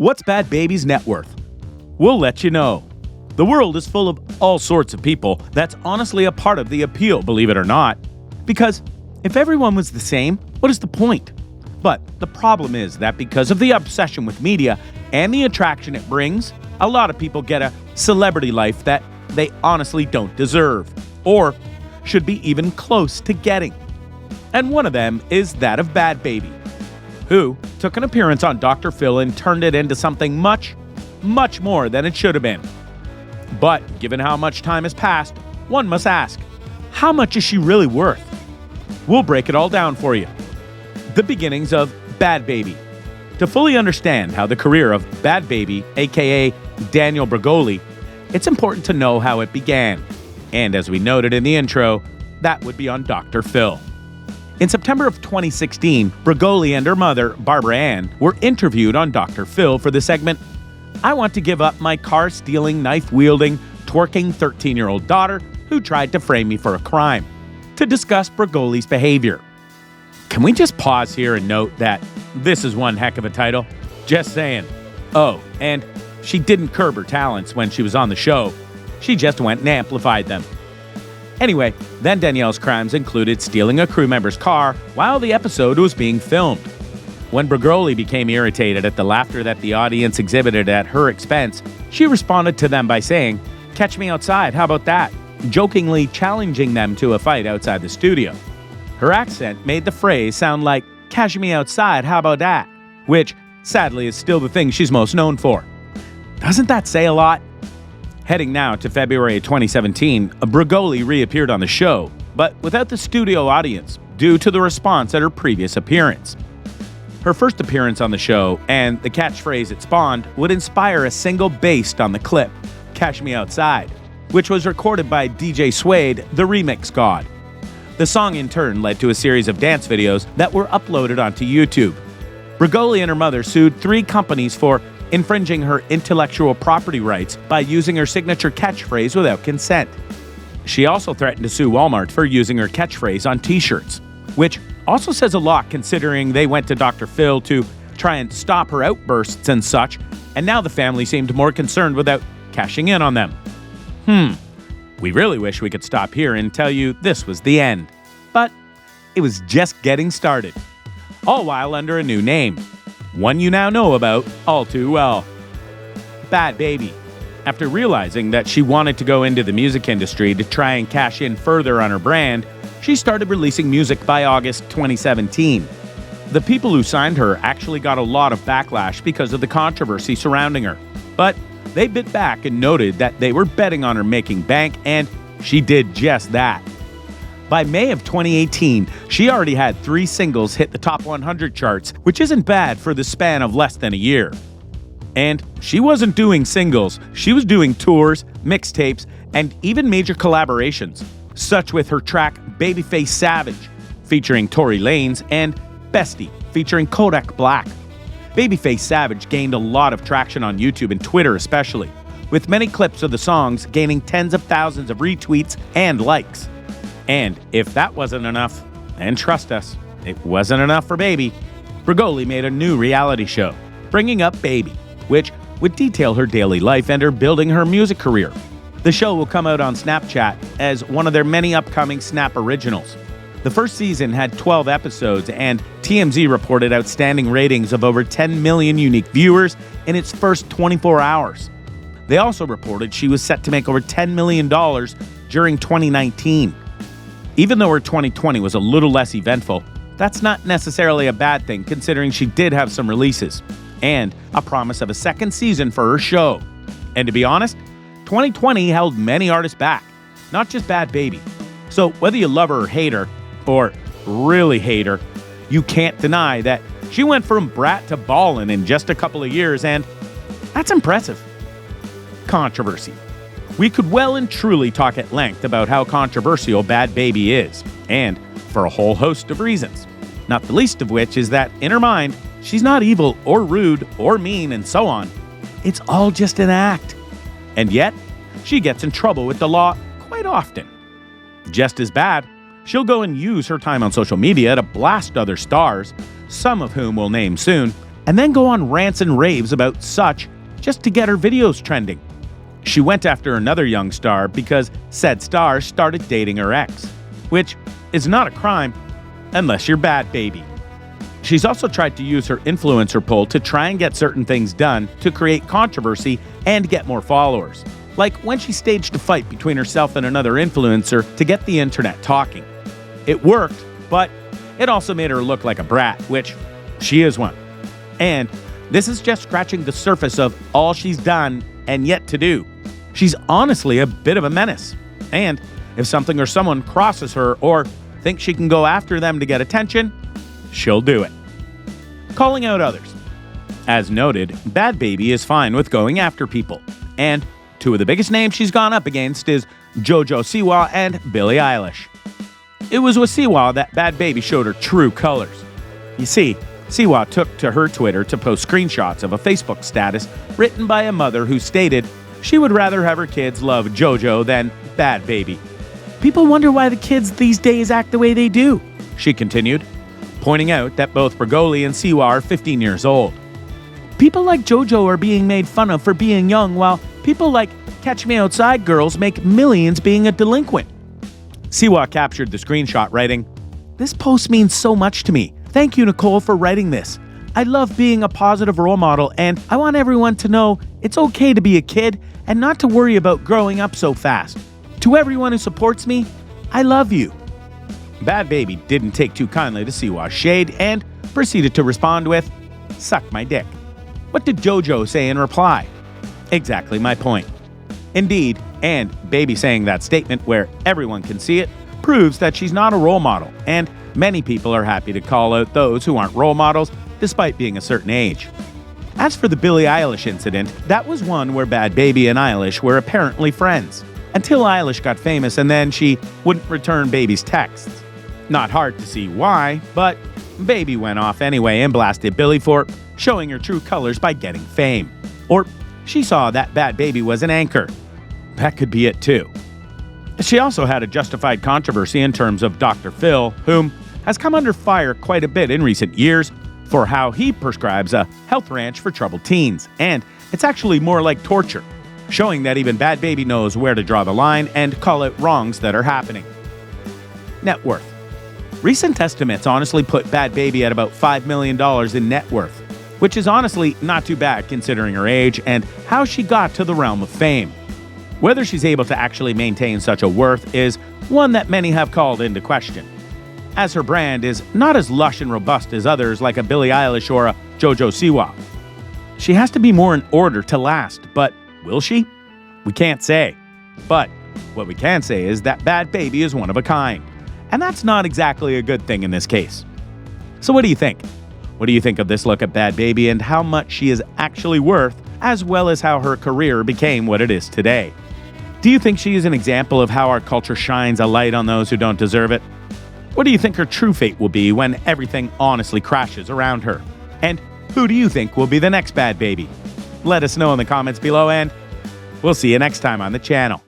What's Bhad Bhabie's net worth? We'll let you know. The world is full of all sorts of people. That's honestly a part of the appeal, believe it or not. Because if everyone was the same, what is the point? But the problem is that because of the obsession with media and the attraction it brings, a lot of people get a celebrity life that they honestly don't deserve, or should be even close to getting. And one of them is that of Bhad Bhabie, who took an appearance on Dr. Phil and turned it into something much, much more than it should have been. But given how much time has passed, one must ask, how much is she really worth? We'll break it all down for you. The beginnings of Bhad Bhabie. To fully understand how the career of Bhad Bhabie, aka Danielle Bregoli, it's important to know how it began. And as we noted in the intro, that would be on Dr. Phil. In September of 2016, Bregoli and her mother, Barbara Ann, were interviewed on Dr. Phil for the segment, I Want to Give Up My Car-Stealing, Knife-Wielding, Twerking 13-Year-Old Daughter Who Tried to Frame Me for a Crime, to discuss Bregoli's behavior. Can we just pause here and note that this is one heck of a title? Just saying. Oh, and she didn't curb her talents when she was on the show. She just went and amplified them. Anyway, then Danielle's crimes included stealing a crew member's car while the episode was being filmed. When Bregoli became irritated at the laughter that the audience exhibited at her expense, she responded to them by saying, "Catch me outside, how about that?" jokingly challenging them to a fight outside the studio. Her accent made the phrase sound like, "Catch me outside, how about that?" which, sadly, is still the thing she's most known for. Doesn't that say a lot? Heading now to February 2017, Bregoli reappeared on the show, but without the studio audience, due to the response at her previous appearance. Her first appearance on the show, and the catchphrase it spawned, would inspire a single based on the clip, "Catch Me Outside," which was recorded by DJ Suede, the remix god. The song in turn led to a series of dance videos that were uploaded onto YouTube. Bregoli and her mother sued 3 companies for infringing her intellectual property rights by using her signature catchphrase without consent. She also threatened to sue Walmart for using her catchphrase on t-shirts, which also says a lot considering they went to Dr. Phil to try and stop her outbursts and such, and now the family seemed more concerned without cashing in on them. We really wish we could stop here and tell you this was the end. But it was just getting started. All while under a new name. One you now know about all too well. Bhad Bhabie. After realizing that she wanted to go into the music industry to try and cash in further on her brand, she started releasing music by August 2017. The people who signed her actually got a lot of backlash because of the controversy surrounding her. But they bit back and noted that they were betting on her making bank, and she did just that. By May of 2018, she already had 3 singles hit the top 100 charts, which isn't bad for the span of less than a year. And she wasn't doing singles, she was doing tours, mixtapes, and even major collaborations, such with her track Babyface Savage, featuring Tory Lanez, and Bestie, featuring Kodak Black. Babyface Savage gained a lot of traction on YouTube and Twitter especially, with many clips of the songs gaining tens of thousands of retweets and likes. And if that wasn't enough, and trust us, it wasn't enough for Bhabie, Bregoli made a new reality show, Bringing Up Bhabie, which would detail her daily life and her building her music career. The show will come out on Snapchat as one of their many upcoming Snap originals. The first season had 12 episodes, and TMZ reported outstanding ratings of over 10 million unique viewers in its first 24 hours. They also reported she was set to make over $10 million during 2019. Even though her 2020 was a little less eventful, that's not necessarily a bad thing considering she did have some releases and a promise of a second season for her show. And to be honest, 2020 held many artists back, not just Bhad Bhabie. So whether you love her or hate her, or really hate her, you can't deny that she went from brat to ballin' in just a couple of years, and that's impressive. Controversy. We could well and truly talk at length about how controversial Bhad Bhabie is, and for a whole host of reasons. Not the least of which is that, in her mind, she's not evil or rude or mean and so on. It's all just an act. And yet, she gets in trouble with the law quite often. Just as bad, she'll go and use her time on social media to blast other stars, some of whom we'll name soon, and then go on rants and raves about such just to get her videos trending. She went after another young star because said star started dating her ex, which is not a crime unless you're Bhad Bhabie. She's also tried to use her influencer pull to try and get certain things done to create controversy and get more followers. Like when she staged a fight between herself and another influencer to get the internet talking. It worked, but it also made her look like a brat, which she is one. And this is just scratching the surface of all she's done and yet to do. She's honestly a bit of a menace. And if something or someone crosses her or thinks she can go after them to get attention, she'll do it. Calling out others. As noted, Bhad Bhabie is fine with going after people. And two of the biggest names she's gone up against is JoJo Siwa and Billie Eilish. It was with Siwa that Bhad Bhabie showed her true colors. You see, Siwa took to her Twitter to post screenshots of a Facebook status written by a mother who stated she would rather have her kids love JoJo than Bhad Bhabie. People wonder why the kids these days act the way they do, she continued, pointing out that both Bregoli and Siwa are 15 years old. People like JoJo are being made fun of for being young, while people like Catch Me Outside girls make millions being a delinquent. Siwa captured the screenshot writing, "This post means so much to me. Thank you, Nicole, for writing this. I love being a positive role model, and I want everyone to know it's okay to be a kid and not to worry about growing up so fast. To everyone who supports me, I love you." Bhad Bhabie didn't take too kindly to Siwa's shade and proceeded to respond with, "Suck my dick." What did JoJo say in reply? Exactly my point. Indeed, and Bhabie saying that statement where everyone can see it proves that she's not a role model, and many people are happy to call out those who aren't role models despite being a certain age. As for the Billie Eilish incident, that was one where Bhad Bhabie and Eilish were apparently friends, until Eilish got famous and then she wouldn't return Bhabie's texts. Not hard to see why, but Bhabie went off anyway and blasted Billie for showing her true colors by getting fame. Or she saw that Bhad Bhabie was an anchor. That could be it too. She also had a justified controversy in terms of Dr. Phil, whom has come under fire quite a bit in recent years for how he prescribes a health ranch for troubled teens, and it's actually more like torture, showing that even Bhad Bhabie knows where to draw the line and call out wrongs that are happening. Net worth. Recent estimates honestly put Bhad Bhabie at about $5 million in net worth, which is honestly not too bad considering her age and how she got to the realm of fame. Whether she's able to actually maintain such a worth is one that many have called into question, as her brand is not as lush and robust as others like a Billie Eilish or a JoJo Siwa. She has to be more in order to last, but will she? We can't say. But what we can say is that Bhad Bhabie is one of a kind, and that's not exactly a good thing in this case. So what do you think? What do you think of this look at Bhad Bhabie and how much she is actually worth, as well as how her career became what it is today? Do you think she is an example of how our culture shines a light on those who don't deserve it? What do you think her true fate will be when everything honestly crashes around her? And who do you think will be the next Bhad Bhabie? Let us know in the comments below, and we'll see you next time on the channel.